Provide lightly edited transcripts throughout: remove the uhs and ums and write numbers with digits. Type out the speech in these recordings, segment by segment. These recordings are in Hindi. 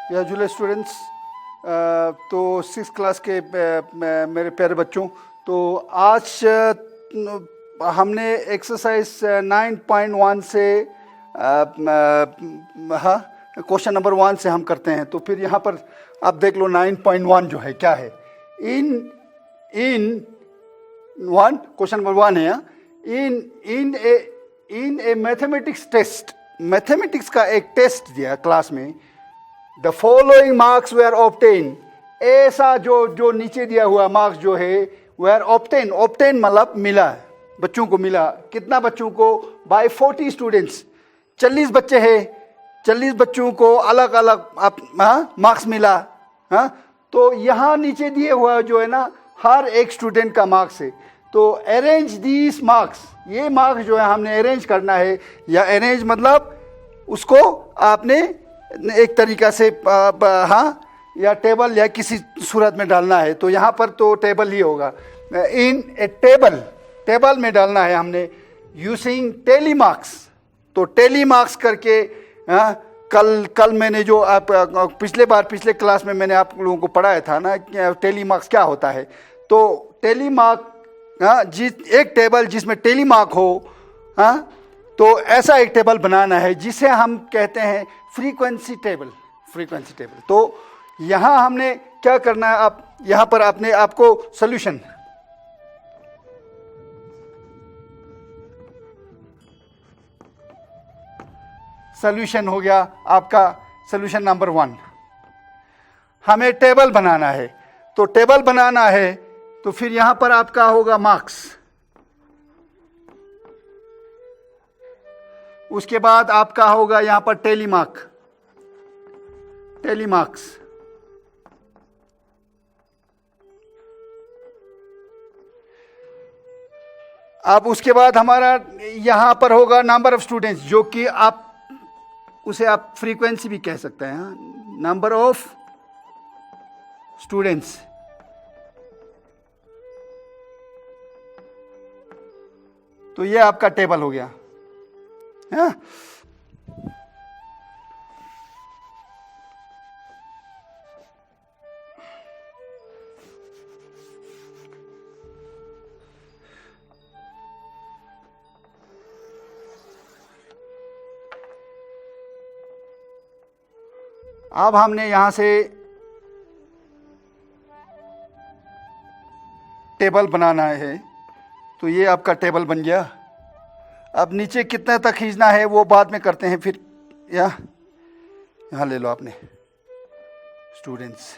या जुले स्टूडेंट्स, तो 6th क्लास के मेरे प्यारे बच्चों, तो आज हमने एक्सरसाइज 9.1 से हाँ क्वेश्चन नंबर 1 से हम करते हैं। तो फिर यहाँ पर आप देख लो 9.1 जो है क्या है। इन वन क्वेश्चन नंबर 1 है। In a mathematics test, mathematics का एक टेस्ट दिया क्लास में, the following marks were obtain, ऐसा जो नीचे दिया हुआ मार्क्स जो है वेयर ऑब्टेन, ऑब्टेन मतलब मिला, बच्चों को मिला। कितना बच्चों को? बाय 40 स्टूडेंट्स, 40 बच्चे हैं, 40 बच्चों को अलग अलग मार्क्स मिला। हाँ, तो यहाँ नीचे दिए हुआ जो है ना, हर एक स्टूडेंट का मार्क्स है। तो अरेंज दीस मार्क्स, ये मार्क्स जो है हमने अरेंज करना है, या अरेंज मतलब उसको आपने एक तरीका से हाँ या टेबल या किसी सूरत में डालना है। तो यहाँ पर तो टेबल ही होगा। इन ए टेबल में डालना है हमने यूजिंग टेली मार्क्स। तो टेली मार्क्स करके कल मैंने जो आप पिछले क्लास में मैंने आप लोगों को पढ़ाया था ना, टेली मार्क्स क्या होता है। तो टेली मार्क एक टेबल जिसमें टेली मार्क हो, तो ऐसा एक टेबल बनाना है जिसे हम कहते हैं फ्रीक्वेंसी टेबल। तो यहाँ हमने क्या करना है, आप यहाँ पर आपको सॉल्यूशन हो गया आपका। सॉल्यूशन नंबर 1, हमें टेबल बनाना है। तो टेबल बनाना है तो फिर यहां पर आपका होगा मार्क्स, उसके बाद आपका होगा यहां पर टेली मार्क्स। अब उसके बाद हमारा यहां पर होगा नंबर ऑफ स्टूडेंट्स, जो कि आप उसे आप फ्रीक्वेंसी भी कह सकते हैं, नंबर ऑफ स्टूडेंट्स। तो ये आपका टेबल हो गया है। अब हमने यहां से टेबल बनाना है। तो ये आपका टेबल बन गया। अब नीचे कितने तक खींचना है वो बाद में करते हैं। फिर यहाँ ले लो आपने स्टूडेंट्स।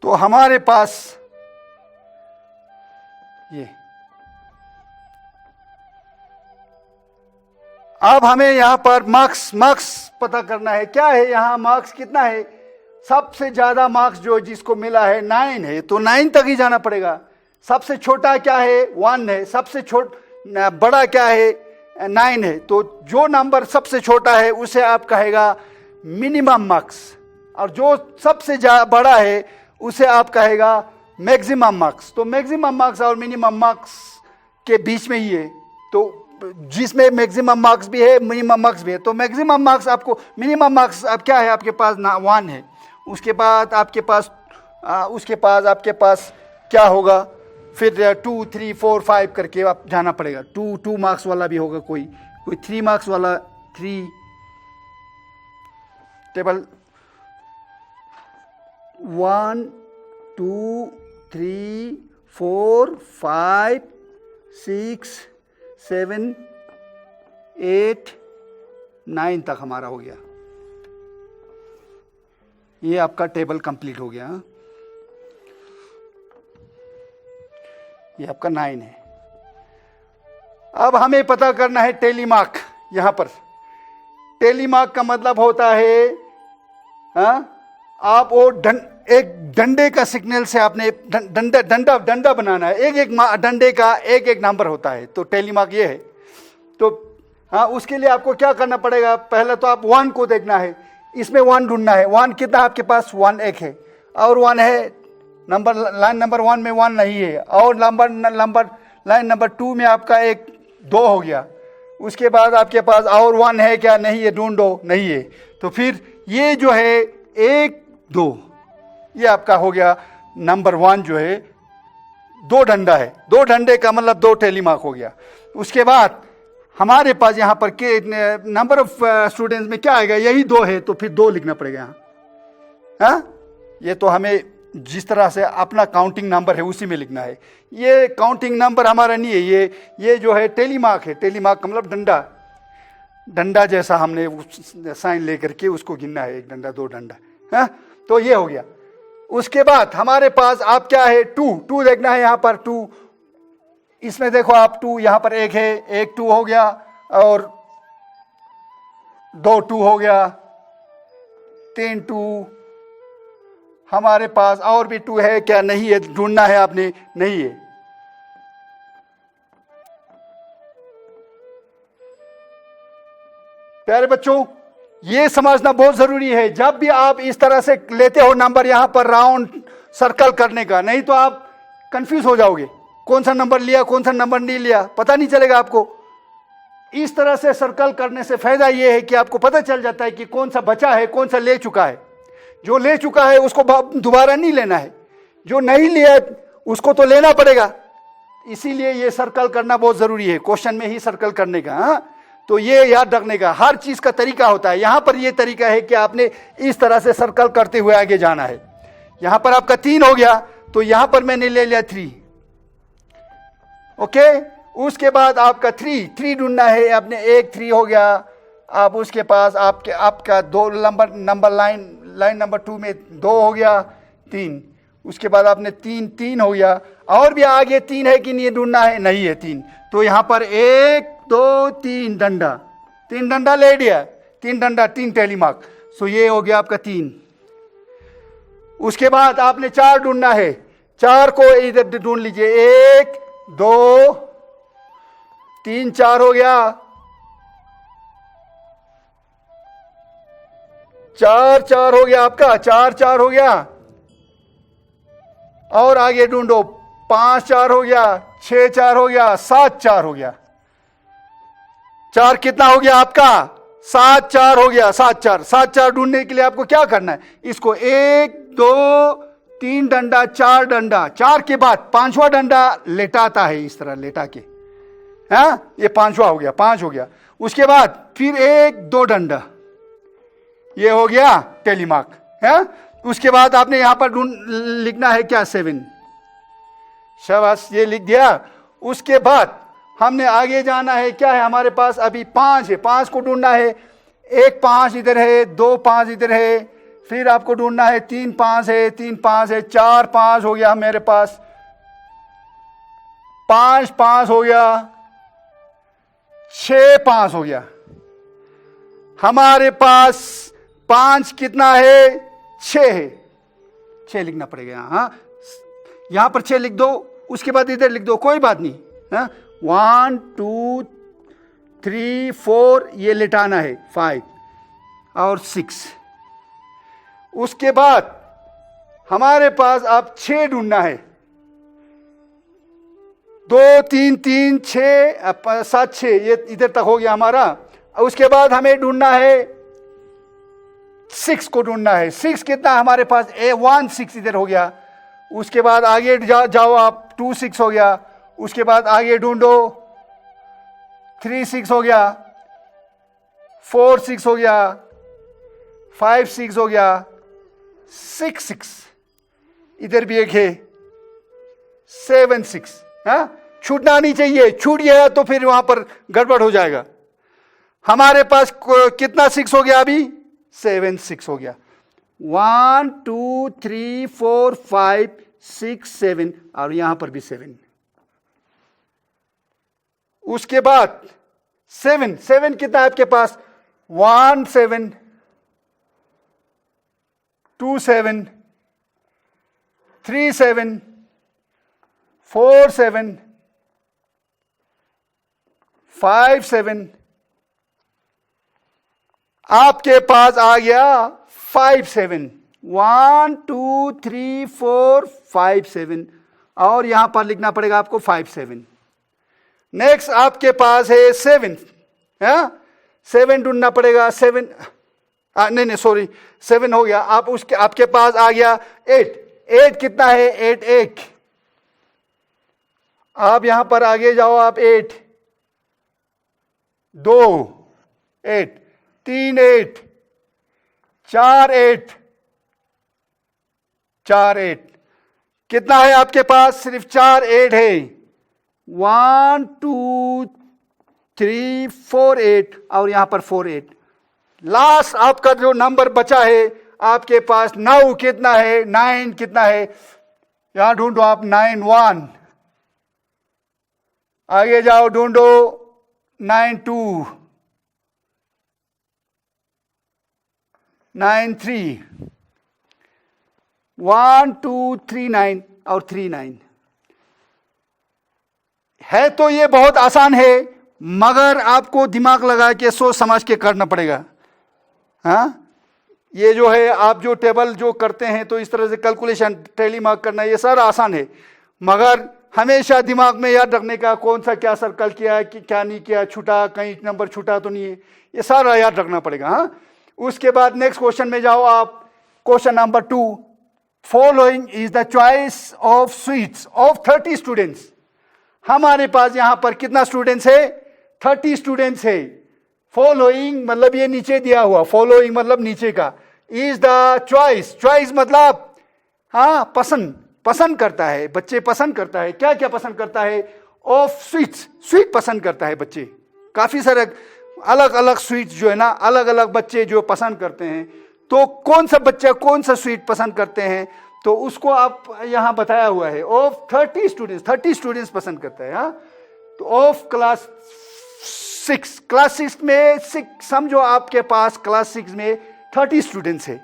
तो हमारे पास ये, अब हमें यहां पर मार्क्स पता करना है। क्या है यहाँ मार्क्स कितना है? सबसे ज्यादा मार्क्स जो जिसको मिला है 9 है, तो 9 तक ही जाना पड़ेगा। सबसे छोटा क्या है? 1 है। सबसे बड़ा क्या है? 9 है। तो जो नंबर सबसे छोटा है उसे आप कहेगा मिनिमम मार्क्स, और जो सबसे बड़ा है उसे आप कहेगा मैक्सिमम मार्क्स। तो मैक्सिमम मार्क्स और मिनिमम मार्क्स के बीच में ही है। तो जिसमें मैक्सिमम मार्क्स भी है, मिनिमम मार्क्स भी है। तो मैक्सिमम मार्क्स आपको, मिनिमम मार्क्स अब क्या है आपके पास? 1 है। उसके बाद आपके पास क्या होगा? फिर 2, 3, 4, 5 करके आप जाना पड़ेगा। 2 मार्क्स वाला भी होगा, कोई 3 मार्क्स वाला, 3 टेबल 1, 2, 3, 4, 5, 6, 7, 8, 9 तक हमारा हो गया। ये आपका टेबल कंप्लीट हो गया। ये आपका 9 है। अब हमें पता करना है टेली मार्क। यहां पर टेली मार्क का मतलब होता है आप वो एक डंडे का सिग्नल से आपने डंडा बनाना है। एक डंडे का एक नंबर होता है। तो टेली मार्क ये है। तो उसके लिए आपको क्या करना पड़ेगा? पहले तो आप 1 को देखना है, इसमें 1 ढूंढना है। 1 कितना आपके पास? 1 एक है, और 1 है नंबर, लाइन नंबर 1 में 1 नहीं है, और लाइन नंबर 2 में आपका 2 हो गया। उसके बाद आपके पास और 1 है क्या, नहीं है, ढूंढो, नहीं है। तो फिर ये जो है 1 2, ये आपका हो गया नंबर 1 जो है 2 डंडा है, 2 डंडे का मतलब 2 टैली मार्क हो गया। उसके बाद हमारे पास यहाँ पर के नंबर ऑफ स्टूडेंट्स में क्या आएगा, यही 2 है, तो फिर 2 लिखना पड़ेगा यहाँ। हाँ, ये तो हमें जिस तरह से अपना काउंटिंग नंबर है उसी में लिखना है। ये काउंटिंग नंबर हमारा नहीं है, ये जो है टेली मार्क है। टेली मार्क का मतलब डंडा, डंडा जैसा हमने साइन लेकर के उसको गिनना है, 1 डंडा 2 डंडा। हाँ, तो ये हो गया। उसके बाद हमारे पास आप क्या है, 2 देखना है यहाँ पर 2, इसमें देखो आप 2, यहाँ पर 1 है, 1 2 हो गया, और 2 2 हो गया, 3 2, हमारे पास और भी 2 है क्या, नहीं है, ढूंढना है आपने, नहीं है। प्यारे बच्चों, ये समझना बहुत जरूरी है, जब भी आप इस तरह से लेते हो नंबर यहां पर राउंड सर्कल करने का, नहीं तो आप कंफ्यूज हो जाओगे, कौन सा नंबर लिया कौन सा नंबर नहीं लिया, पता नहीं चलेगा आपको। इस तरह से सर्कल करने से फायदा यह है कि आपको पता चल जाता है कि कौन सा बचा है, कौन सा ले चुका है। जो ले चुका है उसको दोबारा नहीं लेना है, जो नहीं लिया उसको तो लेना पड़ेगा। इसीलिए ये सर्कल करना बहुत जरूरी है, क्वेश्चन में ही सर्कल करने का। हाँ, तो ये याद रखने का, हर चीज का तरीका होता है। यहां पर ये तरीका है कि आपने इस तरह से सर्कल करते हुए आगे जाना है। यहां पर आपका 3 हो गया, तो यहां पर मैंने ले लिया 3। ओके, उसके बाद आपका 3 ढूंढना है आपने, 1 3 हो गया। आप उसके पास आपका 2 नंबर लाइन नंबर 2 में 2 हो गया, 3। उसके बाद आपने 3 हो गया, और भी आगे 3 है कि नहीं ढूंढना है, नहीं है 3। तो यहां पर 1 2 3 डंडा, 3 डंडा ले लिया, 3 डंडा 3 टैली मार्क। सो ये हो गया आपका 3। उसके बाद आपने 4 ढूंढना है, 4 को इधर ढूंढ लीजिए, 1 2 3 4 हो गया, 4 4 हो गया आपका, 4 4 हो गया, और आगे ढूंढो, 5 4 हो गया, 6 4 हो गया, 7 4 हो गया। 4 कितना हो गया आपका, 7 4 हो गया, 7 4 ढूंढने के लिए आपको क्या करना है, इसको 1 2 3 डंडा 4 डंडा, 4 के बाद 5वां डंडा लेटाता है, इस तरह लेटा के। हाँ, ये 5वां हो गया, 5 हो गया। उसके बाद फिर 1 2 डंडा, ये हो गया टैली मार्क है। उसके बाद आपने यहां पर लिखना है क्या, 7। शाबाश, ये लिख दिया। उसके बाद हमने आगे जाना है, क्या है हमारे पास अभी 5 है, 5 को ढूंढना है। 1 5 इधर है, 2 5 इधर है, फिर आपको ढूंढना है 3 5 है, 3 5 है, 4 5 हो गया मेरे पास, 5 5 हो गया, 6 5 हो गया। हमारे पास 5 कितना है, 6 है, 6 लिखना पड़ेगा यहाँ। हाँ, यहां पर 6 लिख दो, उसके बाद इधर लिख दो, कोई बात नहीं। हाँ, 1 2 3 4 ये लिटाना है, 5 और 6। उसके बाद हमारे पास अब 6 ढूंढना है, 2 3 3 6 7 6, ये इधर तक हो गया हमारा। उसके बाद हमें ढूंढना है 6 को ढूंढना है। 6 कितना हमारे पास, 1 6 इधर हो गया। उसके बाद आगे जाओ आप, 2 6 हो गया। उसके बाद आगे ढूंढो, 3 6 हो गया, 4 6 हो गया, 5 6 हो गया, 6 6 इधर भी एक है, 7 6। हाँ, छूटना नहीं चाहिए, छूट गया तो फिर वहां पर गड़बड़ हो जाएगा। हमारे पास कितना 6 हो गया अभी, 7 6 हो गया। 1 2 3 4 5 6 7, और यहां पर भी 7। उसके बाद 7 कितना है आपके पास, 1 7 2 7 3 7 4 7 5 7, आपके पास आ गया 5 7। 1 2 3 4 5 7, और यहां पर लिखना पड़ेगा आपको 5 7। नेक्स्ट आपके पास है 7। हाँ 7 ढूंढना पड़ेगा, 7 नहीं सॉरी 7 हो गया, आप उसके आपके पास आ गया 8। 8 कितना है? 8 1। आप यहां पर आगे जाओ, आप 8 2 8 3 8 4 8 4 8 कितना है आपके पास? सिर्फ 4 8 है। 1 2 3 4 8 और यहां पर 4 8। लास्ट आपका जो नंबर बचा है आपके पास 9 कितना है? 9 कितना है? यहां ढूंढो आप 9 1। आगे जाओ ढूंढो 9 2 9 3 1 2 3 9 और 3 9 है। तो ये बहुत आसान है, मगर आपको दिमाग लगा के सोच समझ के करना पड़ेगा। हाँ ये जो है आप जो टेबल जो करते हैं तो इस तरह से कैलकुलेशन टैली मार्क करना ये सारा आसान है, मगर हमेशा दिमाग में याद रखने का कौन सा क्या सर्कल किया है, क्या नहीं किया, छूटा कहीं नंबर छूटा तो नहीं है, ये सारा याद रखना पड़ेगा। हाँ उसके बाद नेक्स्ट क्वेश्चन में जाओ आप। Question number 2, following is the choice of sweets of 30 students. हमारे पास यहां पर कितना स्टूडेंट्स है? 30 स्टूडेंट्स है। फॉलोइंग मतलब ये नीचे दिया हुआ, फॉलोइंग मतलब नीचे का, इज द चॉइस। चॉइस मतलब हाँ पसंद, पसंद करता है, बच्चे पसंद करता है। क्या क्या पसंद करता है? ऑफ स्वीट्स, स्वीट पसंद करता है बच्चे। काफी सारे अलग अलग स्वीट्स जो है ना, अलग अलग बच्चे जो पसंद करते हैं। तो कौन सा बच्चा कौन सा स्वीट पसंद करते हैं तो उसको आप यहां बताया हुआ है। ऑफ 30 स्टूडेंट्स, 30 स्टूडेंट्स पसंद करता है। हाँ तो ऑफ क्लास 6, क्लास 6 में 6 समझो आपके पास क्लास 6 में 30 स्टूडेंट्स है।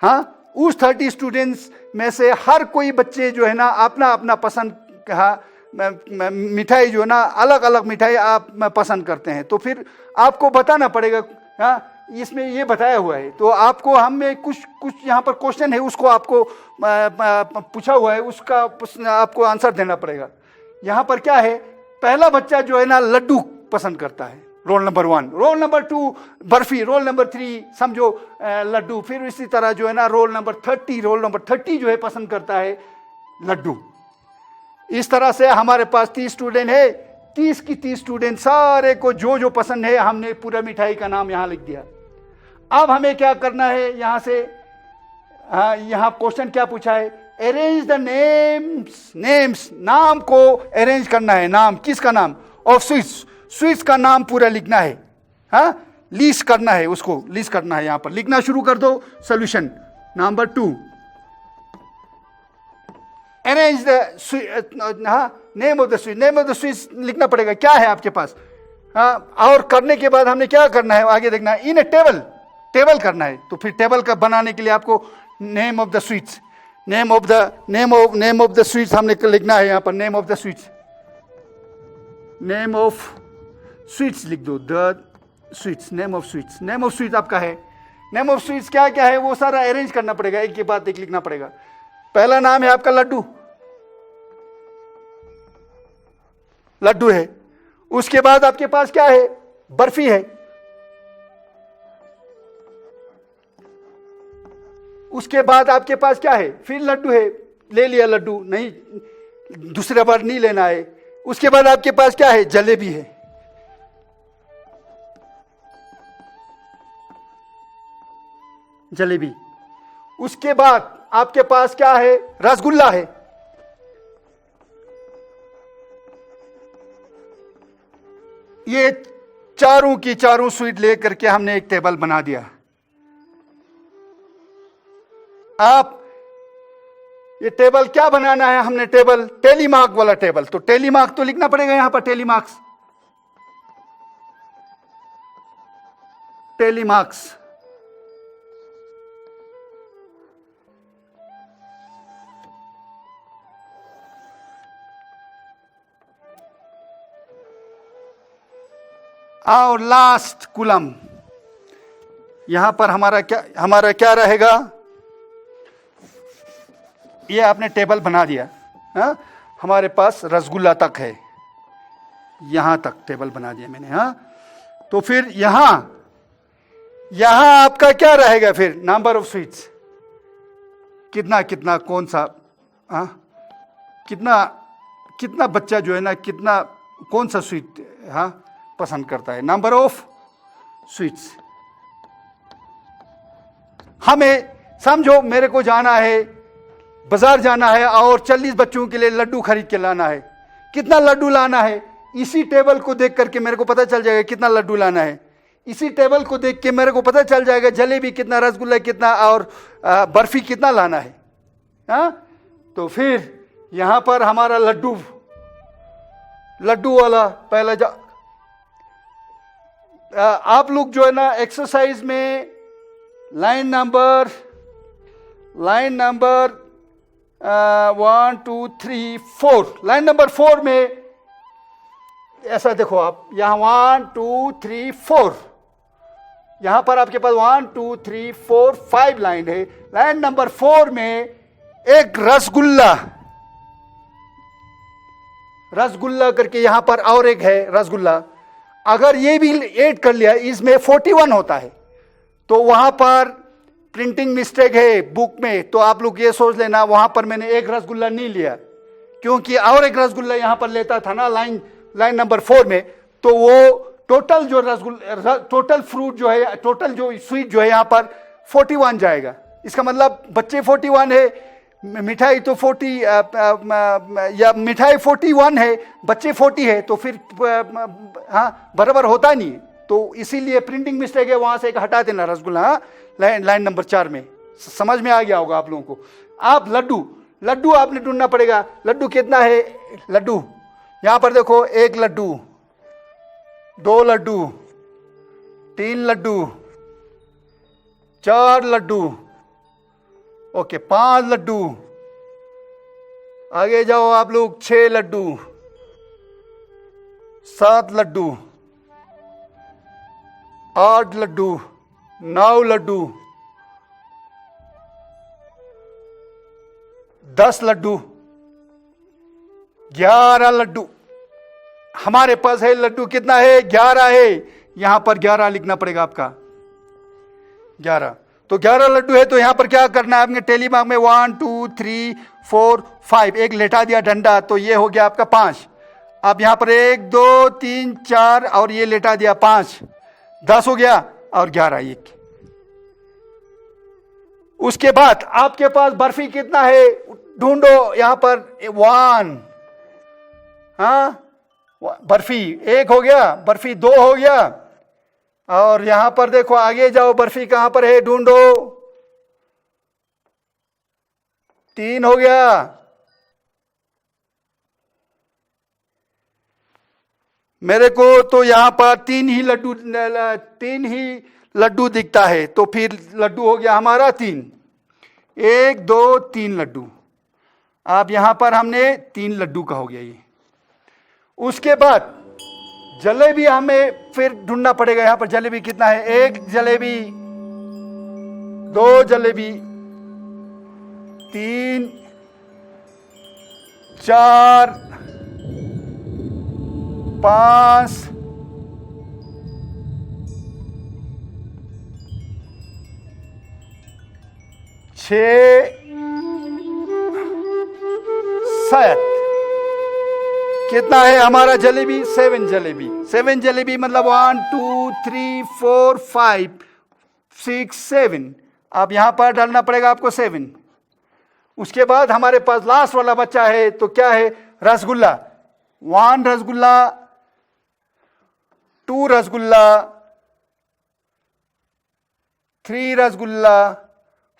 हाँ उस 30 स्टूडेंट्स में से हर कोई बच्चे जो है ना अपना अपना पसंद का मिठाई जो है ना, अलग अलग मिठाई आप पसंद करते हैं। तो फिर आपको बताना पड़ेगा। हाँ इसमें ये बताया हुआ है, तो आपको हमें कुछ यहाँ पर क्वेश्चन है उसको आपको पूछा हुआ है, उसका आपको आंसर देना पड़ेगा। यहाँ पर क्या है? पहला बच्चा जो है ना लड्डू पसंद करता है, roll number 1। Roll number 2 barfi, roll number 3 समझो लड्डू। फिर इसी तरह जो है ना रोल नंबर 30 जो है पसंद करता है लड्डू। इस तरह से हमारे पास 30 स्टूडेंट है। 30 की 30 स्टूडेंट सारे को जो जो पसंद है हमने पूरा मिठाई का नाम यहां लिख दिया। अब हमें क्या करना है यहां से? यहां क्वेश्चन क्या पूछा है? अरेंज द नेम्स, नाम को अरेंज करना है। नाम किसका? नाम ऑफ स्वीट्स, स्वीट्स का नाम पूरा लिखना है। हाँ लिस्ट करना है, उसको लिस्ट करना है। यहां पर लिखना शुरू कर दो। Solution number 2, arrange the name of the sweet. Name of the sweets लिखना पड़ेगा, क्या है आपके पास। हाँ और करने के बाद हमने क्या करना है आगे देखना है। इन ए टेबल, टेबल करना है। तो फिर टेबल का बनाने के लिए आपको name of the sweets, name of the sweets हमने लिखना है। यहां पर name of the sweets, name of sweets लिख दो। The sweets, name of sweets, name of sweets आपका है। नेम ऑफ स्वीट्स क्या क्या है वो सारा अरेंज करना पड़ेगा, एक के बाद एक लिखना पड़ेगा। पहला नाम है आपका लड्डू, लड्डू है। उसके बाद आपके पास क्या है? बर्फी है। उसके बाद आपके पास क्या है? फिर लड्डू है, ले लिया लड्डू, नहीं दूसरा बार नहीं लेना है। उसके बाद आपके पास क्या है? जलेबी है। जलेबी। उसके बाद आपके पास क्या है? रसगुल्ला है। ये चारों की चारों स्वीट लेकर के हमने एक टेबल बना दिया। आप ये टेबल क्या बनाना है हमने? टेबल टैली मार्क वाला टेबल। तो टैली मार्क तो लिखना पड़ेगा यहां पर, टैली मार्क्स, टैली मार्क्स। और लास्ट कॉलम यहां पर हमारा क्या रहेगा? ये आपने टेबल बना दिया। हाँ हमारे पास रसगुल्ला तक है, यहां तक टेबल बना दिया मैंने। हाँ तो फिर यहां आपका क्या रहेगा फिर? नंबर ऑफ स्वीट्स कितना कितना, कौन सा, कितना कितना बच्चा जो है ना, कितना कौन सा स्वीट पसंद करता है? Number of sweets. हमें समझो मेरे को जाना है, बाजार जाना है और 40 बच्चों के लिए लड्डू खरीद के लाना है। कितना लड्डू लाना है? इसी टेबल को देख करके मेरे को पता चल जाएगा कितना लड्डू लाना है। इसी टेबल को देख के मेरे को पता चल जाएगा जलेबी कितना, रसगुल्ला कितना और बर्फी कितना लाना है। तो फिर यहां पर हमारा लड्डू वाला पहला आप लोग जो है ना एक्सरसाइज में लाइन नंबर 1 2 3 4, लाइन नंबर 4 में ऐसा देखो आप, यहां 1 2 3 4, यहां पर आपके पास 1 2 3 4 5 लाइन है। लाइन नंबर 4 में एक रसगुल्ला करके यहां पर और एक है रसगुल्ला। अगर ये भी ऐड कर लिया, इसमें 41 होता है, तो वहां पर प्रिंटिंग मिस्टेक है बुक में। तो आप लोग ये सोच लेना वहां पर मैंने एक रसगुल्ला नहीं लिया, क्योंकि और एक रसगुल्ला यहां पर लेता था ना लाइन नंबर 4 में, तो वो टोटल जो टोटल फ्रूट जो है, टोटल जो स्वीट जो है यहां पर 41 जाएगा। इसका मतलब बच्चे 41 है, मिठाई तो 40 या मिठाई 41 है, बच्चे 40 है, तो फिर बराबर होता नहीं। तो इसीलिए प्रिंटिंग मिस्टेक है, वहां से एक हटा देना रसगुल्ला। लाइन नंबर 4 में समझ में आ गया होगा आप लोगों को। आप लड्डू आपने ढूंढना पड़ेगा। लड्डू कितना है? लड्डू यहां पर देखो, 1 लड्डू, 2 लड्डू, 3 लड्डू, 4 लड्डू, ओके 5 लड्डू, आगे जाओ आप लोग, 6 लड्डू, 7 लड्डू, 8 लड्डू, 9 लड्डू, 10 लड्डू, 11 लड्डू। हमारे पास है लड्डू कितना है? 11 है। यहां पर 11 लिखना पड़ेगा आपका, 11। तो 11 लड्डू है, तो यहां पर क्या करना है आपने? टेली मार्क में 1 2 3 4 5, एक लेटा दिया डंडा, तो ये हो गया आपका 5। अब यहां पर 1 2 3 4 और ये लेटा दिया 5, 10 हो गया, और 11 1। उसके बाद आपके पास बर्फी कितना है? ढूंढो यहां पर 1, बर्फी 1 हो गया, बर्फी 2 हो गया, और यहां पर देखो आगे जाओ, बर्फी कहां पर है? ढूंढो, 3 हो गया। मेरे को तो यहां पर 3 ही लड्डू दिखता है, तो फिर लड्डू हो गया हमारा 3, 1 2 3 लड्डू। अब यहां पर हमने 3 लड्डू का हो गया ये। उसके बाद जलेबी हमें फिर ढूंढना पड़ेगा। यहां पर जलेबी कितना है? 1 जलेबी, 2 जलेबी, 3 4 5 6 7। कितना है हमारा जलेबी? 7 जलेबी। 7 जलेबी मतलब 1 2 3 4 5 6 7। अब यहां पर डालना पड़ेगा आपको 7। उसके बाद हमारे पास लास्ट वाला बच्चा है, तो क्या है? रसगुल्ला। 1 रसगुल्ला, 2 रसगुल्ला, 3 रसगुल्ला,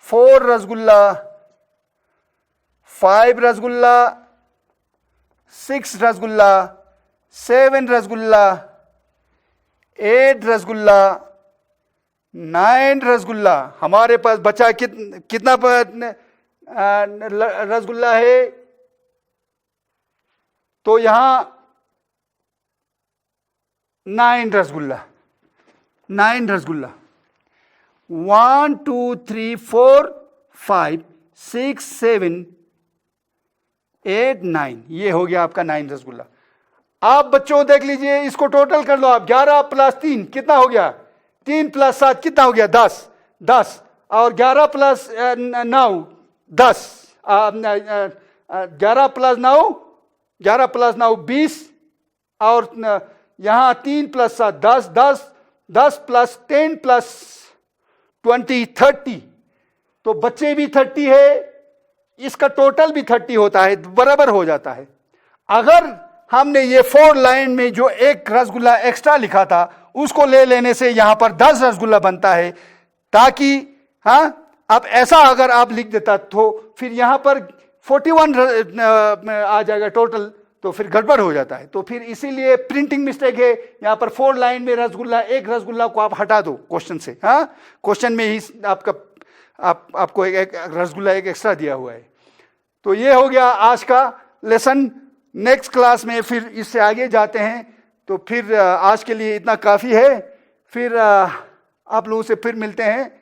4 रसगुल्ला, 5 रसगुल्ला, 6 रसगुल्ला, 7 रसगुल्ला, 8 रसगुल्ला, 9 रसगुल्ला। हमारे पास बचा कितना रसगुल्ला है? तो यहां 9 रसगुल्ला, 9 रसगुल्ला। 1 2 3 4 5 6 7 8 9, ये हो गया आपका 9 रसगुल्ला। आप बच्चों देख लीजिए, इसको टोटल कर लो आप, 11 प्लस 3 कितना हो गया, 3 प्लस 7 कितना हो गया, 10, 10 और 11 प्लस 9 10, 11 प्लस 9 11 प्लस 9 20 और यहां 3 प्लस 7 10 10 10 प्लस 10 प्लस 20 30, तो बच्चे भी 30 है, इसका टोटल भी 30 होता है, बराबर हो जाता है। अगर हमने ये 4 लाइन में जो एक रसगुल्ला एक्स्ट्रा लिखा था उसको ले लेने से यहां पर 10 रसगुल्ला बनता है, ताकि अब ऐसा अगर आप लिख देता तो फिर यहां पर 41 आ जाएगा टोटल, तो फिर गड़बड़ हो जाता है। तो फिर इसीलिए प्रिंटिंग मिस्टेक है, यहां पर 4 लाइन में रसगुल्ला, एक रसगुल्ला को आप हटा दो क्वेश्चन से, क्वेश्चन में ही आपको एक रसगुल्ला एक एक्स्ट्रा दिया हुआ है। तो ये हो गया आज का लेसन। नेक्स्ट क्लास में फिर इससे आगे जाते हैं। तो फिर आज के लिए इतना काफ़ी है, फिर आप लोगों से फिर मिलते हैं।